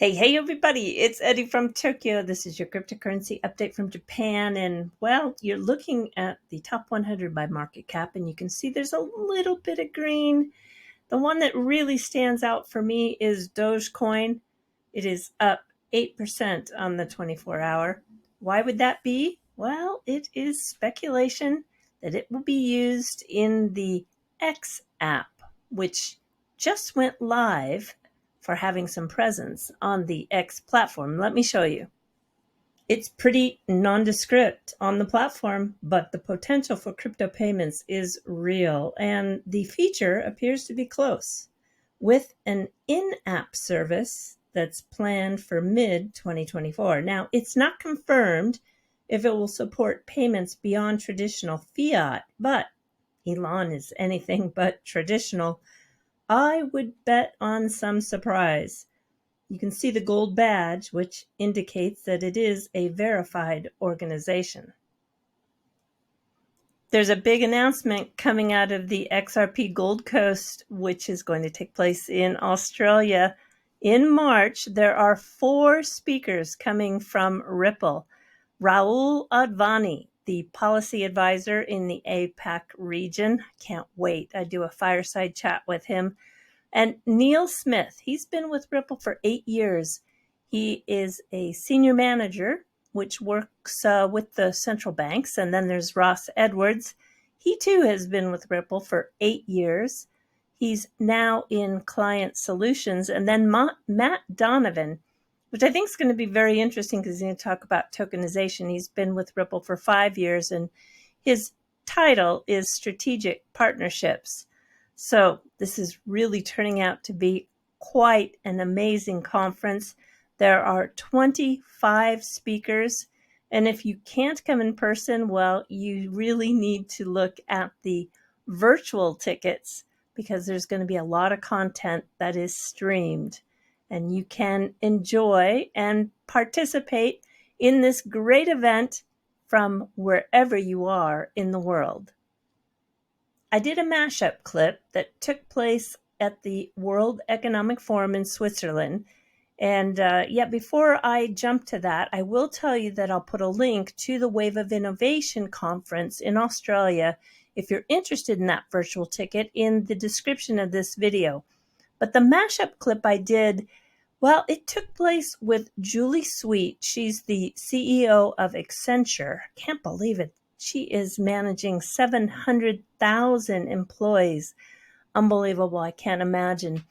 Hey, everybody, it's Eddie from Tokyo. This is your cryptocurrency update from Japan. And, well, you're looking at the top 100 by market cap, and you can see there's a little bit of green. The one that really stands out for me is Dogecoin. It is up 8% on the 24-hour. Why would that be? Well, it is speculation that it will be used in the X app, which just went live for having some presence on the X platform. Let me show you. It's pretty nondescript on the platform, but the potential for crypto payments is real, and the feature appears to be close. With an in-app service that's planned for mid-2024. Now, it's not confirmed if it will support payments beyond traditional fiat, but Elon is anything but traditional. I would bet on some surprise. You can see the gold badge, which indicates that it is a verified organization. There's a big announcement coming out of the XRP Gold Coast, which is going to take place in Australia in March. There are 4 speakers coming from Ripple. Rahul Advani, the policy advisor in the APAC region. Can't wait. I do a fireside chat with him. And Neil Smith, he's been with Ripple for 8 years. He is a senior manager, which works with the central banks. And then there's Ross Edwards. He too has been with Ripple for 8 years. He's now in client solutions. And then Matt Donovan, which I think is going to be very interesting because he's going to talk about tokenization. He's been with Ripple for 5 years, and his title is Strategic Partnerships. So this is really turning out to be quite an amazing conference. There are 25 speakers, and if you can't come in person, well, you really need to look at the virtual tickets because there's going to be a lot of content that is streamed, and you can enjoy and participate in this great event from wherever you are in the world. I did a mashup clip that took place at the World Economic Forum in Switzerland. And yet before I jump to that, I will tell you that I'll put a link to the Wave of Innovation conference in Australia if you're interested in that virtual ticket in the description of this video. But the mashup clip I did, well, it took place with Julie Sweet. She's the CEO of Accenture. Can't believe it. She is managing 700,000 employees. Unbelievable. I can't imagine.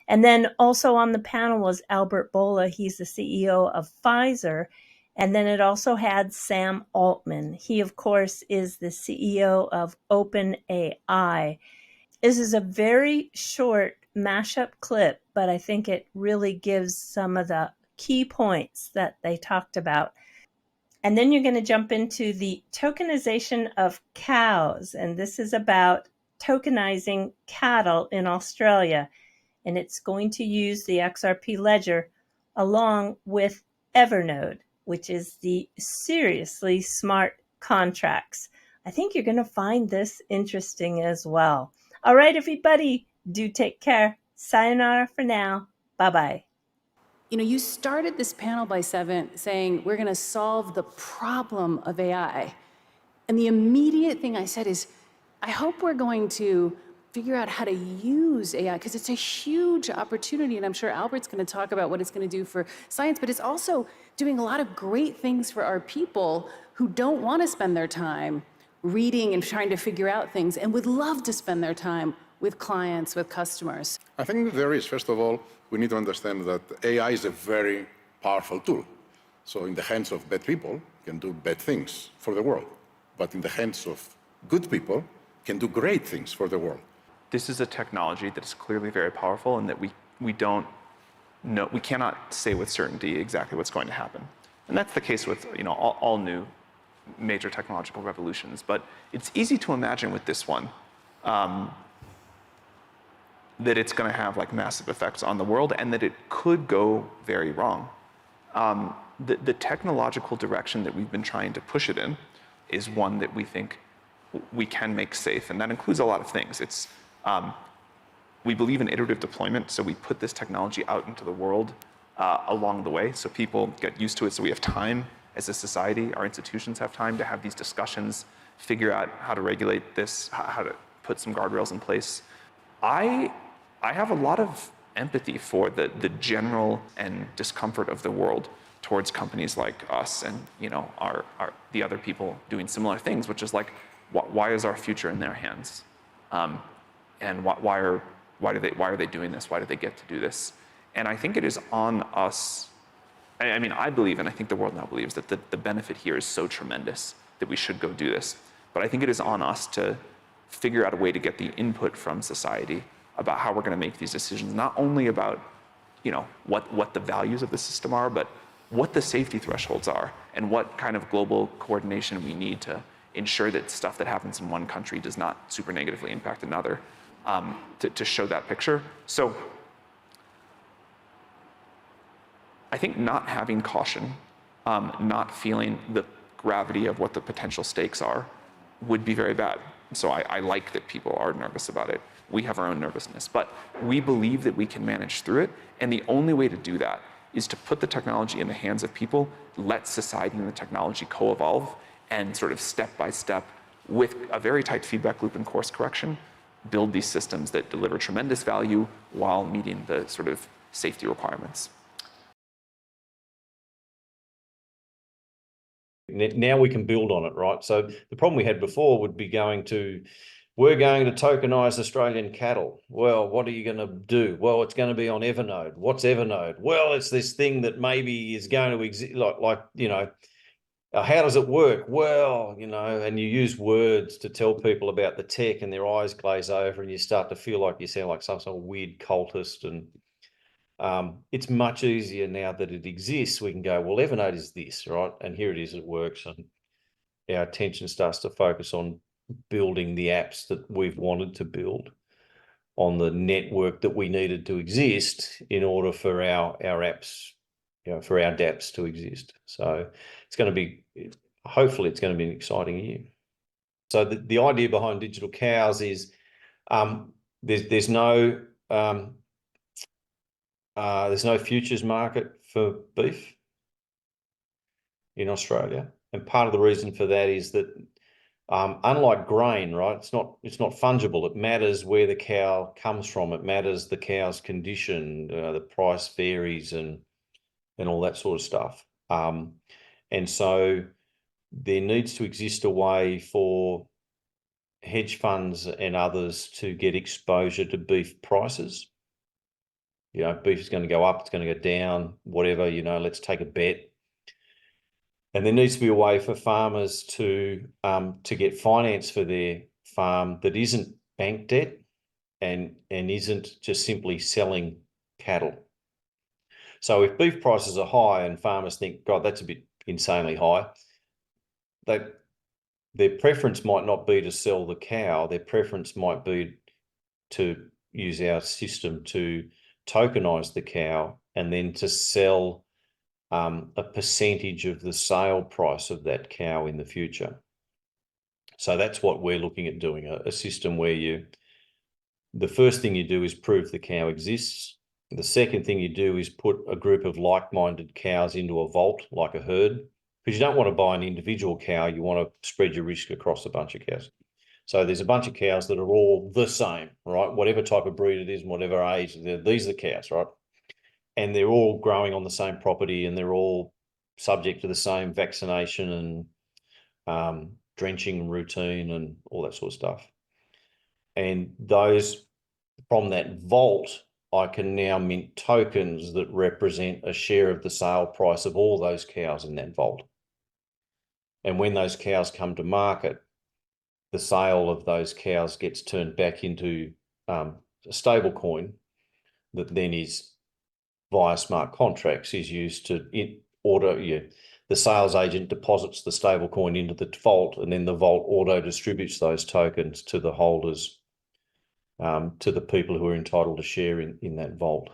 And then also on the panel was Albert Bola. He's the CEO of Pfizer. And then it also had Sam Altman. He, of course, is the CEO of OpenAI. This is a very short mashup clip, but I think it really gives some of the key points that they talked about. And then you're going to jump into the tokenization of cows. And this is about tokenizing cattle in Australia. And it's going to use the XRP ledger along with Evernode, which is the seriously smart contracts. I think you're going to find this interesting as well. All right, everybody, do take care. Sayonara for now. Bye-bye. You know, you started this panel by saying we're going to solve the problem of AI. And the immediate thing I said is, I hope we're going to figure out how to use AI, because it's a huge opportunity. And I'm sure Albert's going to talk about what it's going to do for science, but it's also doing a lot of great things for our people who don't want to spend their time reading and trying to figure out things and would love to spend their time with clients, with customers. I think there is, first of all, we need to understand that AI is a very powerful tool. So in the hands of bad people, can do bad things for the world. But in the hands of good people, can do great things for the world. This is a technology that is clearly very powerful and that we don't know, we cannot say with certainty exactly what's going to happen. And that's the case with all new major technological revolutions. But it's easy to imagine with this one that it's going to have like massive effects on the world and that it could go very wrong. The technological direction that we've been trying to push it in is one that we think we can make safe, and that includes a lot of things. We believe in iterative deployment, so we put this technology out into the world along the way, so people get used to it, so we have time as a society, our institutions have time to have these discussions, figure out how to regulate this, how to put some guardrails in place. I have a lot of empathy for the general and discomfort of the world towards companies like us and the other people doing similar things, which is like, why is our future in their hands? And why are they doing this? Why do they get to do this? And I think it is on us. I mean, I believe, and I think the world now believes, that the benefit here is so tremendous that we should go do this. But I think it is on us to figure out a way to get the input from society about how we're going to make these decisions, not only about what the values of the system are, but what the safety thresholds are and what kind of global coordination we need to ensure that stuff that happens in one country does not super negatively impact another, to show that picture. So I think not having caution, not feeling the gravity of what the potential stakes are, would be very bad. So I like that people are nervous about it. We have our own nervousness, but we believe that we can manage through it. And the only way to do that is to put the technology in the hands of people, let society and the technology co-evolve, and sort of step by step, with a very tight feedback loop and course correction, build these systems that deliver tremendous value while meeting the sort of safety requirements. Now we can build on it, right? So the problem we had before would be we're going to tokenize Australian cattle. Well, what are you going to do? Well, it's going to be on Evernode. What's Evernode? Well, it's this thing that maybe is going to exist, how does it work? Well, and you use words to tell people about the tech and their eyes glaze over and you start to feel like you sound like some sort of weird cultist. And it's much easier now that it exists. We can go, well, Evernote is this, right? And here it is, it works. And our attention starts to focus on building the apps that we've wanted to build on the network that we needed to exist in order for our apps, for our dApps to exist. So it's going to be, hopefully it's going to be an exciting year. So the idea behind digital cows is there's no futures market for beef in Australia. And part of the reason for that is that unlike grain, right, it's not fungible. It matters where the cow comes from. It matters the cow's condition, the price varies and all that sort of stuff. And so there needs to exist a way for hedge funds and others to get exposure to beef prices. Beef is going to go up, it's going to go down, whatever, let's take a bet. And there needs to be a way for farmers to get finance for their farm that isn't bank debt and isn't just simply selling cattle. So if beef prices are high and farmers think, God, that's a bit insanely high, their preference might not be to sell the cow. Their preference might be to use our system to tokenize the cow and then to sell a percentage of the sale price of that cow in the future. So that's what we're looking at doing, a system where the first thing you do is prove the cow exists. The second thing you do is put a group of like-minded cows into a vault, like a herd, because you don't want to buy an individual cow. You want to spread your risk across a bunch of cows. So there's a bunch of cows that are all the same, right? Whatever type of breed it is and whatever age, these are the cows, right? And they're all growing on the same property and they're all subject to the same vaccination and drenching routine and all that sort of stuff. And those, from that vault, I can now mint tokens that represent a share of the sale price of all those cows in that vault. And when those cows come to market, the sale of those cows gets turned back into a stable coin that then is, via smart contracts, is used to the sales agent deposits the stable coin into the vault, and then the vault auto distributes those tokens to the holders, to the people who are entitled to share in that vault.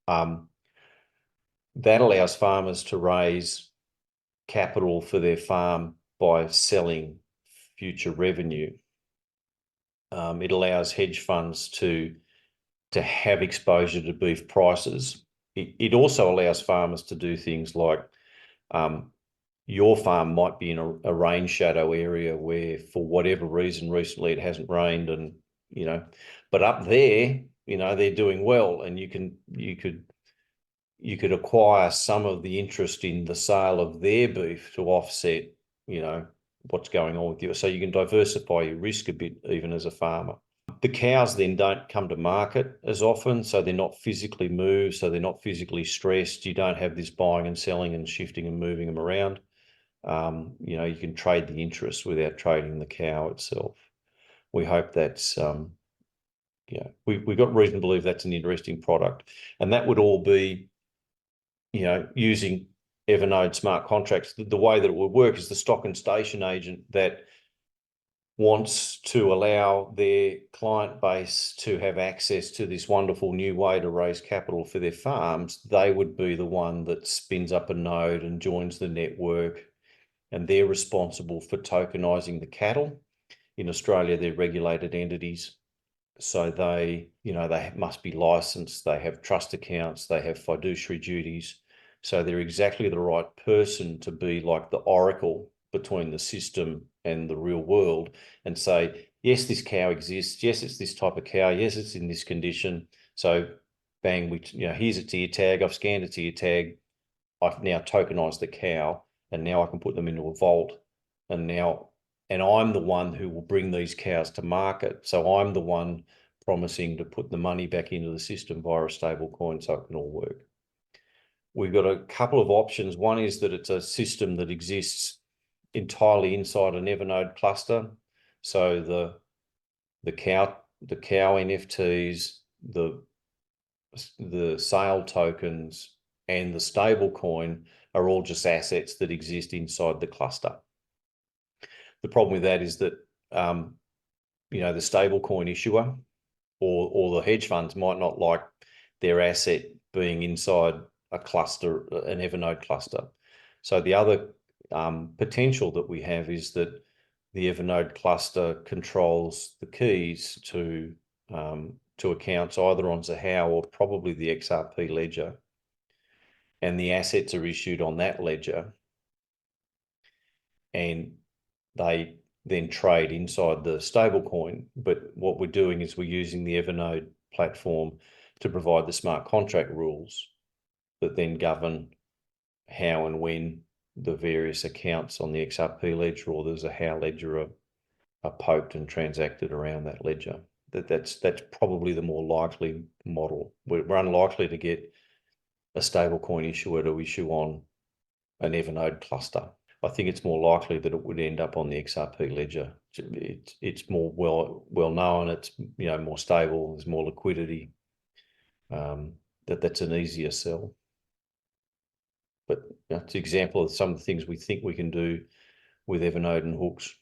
That allows farmers to raise capital for their farm by selling future revenue. It allows hedge funds to have exposure to beef prices it also allows farmers to do things like your farm might be in a rain shadow area where, for whatever reason, recently it hasn't rained, and but up there, they're doing well, and you could acquire some of the interest in the sale of their beef to offset, what's going on with you. So you can diversify your risk a bit, even as a farmer. The cows then don't come to market as often, so they're not physically moved, so they're not physically stressed. You don't have this buying and selling and shifting and moving them around. You can trade the interest without trading the cow itself. We hope that's, we got reason to believe that's an interesting product, and that would all be, using Evernode smart contracts. The way that it would work is the stock and station agent that wants to allow their client base to have access to this wonderful new way to raise capital for their farms. They would be the one that spins up a node and joins the network, and they're responsible for tokenizing the cattle. In Australia, they're regulated entities, so they must be licensed, they have trust accounts, they have fiduciary duties. So they're exactly the right person to be like the oracle between the system and the real world, and say, yes, this cow exists, yes, it's this type of cow, yes, it's in this condition. So bang, here's its ear tag, I've scanned its ear tag, I've now tokenized the cow, and now I can put them into a vault, and I'm the one who will bring these cows to market. So I'm the one promising to put the money back into the system via a stable coin, so it can all work. We've got a couple of options. One is that it's a system that exists entirely inside an Evernode cluster. So the cow NFTs, the sale tokens, and the stable coin are all just assets that exist inside the cluster. The problem with that is that the stable coin issuer or the hedge funds might not like their asset being inside a cluster, an Evernode cluster. So the other potential that we have is that the Evernode cluster controls the keys to accounts either on Zahao or probably the XRP ledger, and the assets are issued on that ledger, and they then trade inside the stablecoin. But what we're doing is we're using the Evernode platform to provide the smart contract rules that then govern how and when the various accounts on the XRP ledger or the Zahao ledger are poked and transacted around that ledger. That's probably the more likely model. We're unlikely to get a stablecoin issuer to issue on an Evernode cluster. I think it's more likely that it would end up on the XRP ledger. It's more well known. It's more stable. There's more liquidity. That's an easier sell. But it's an example of some of the things we think we can do with Evernode and hooks.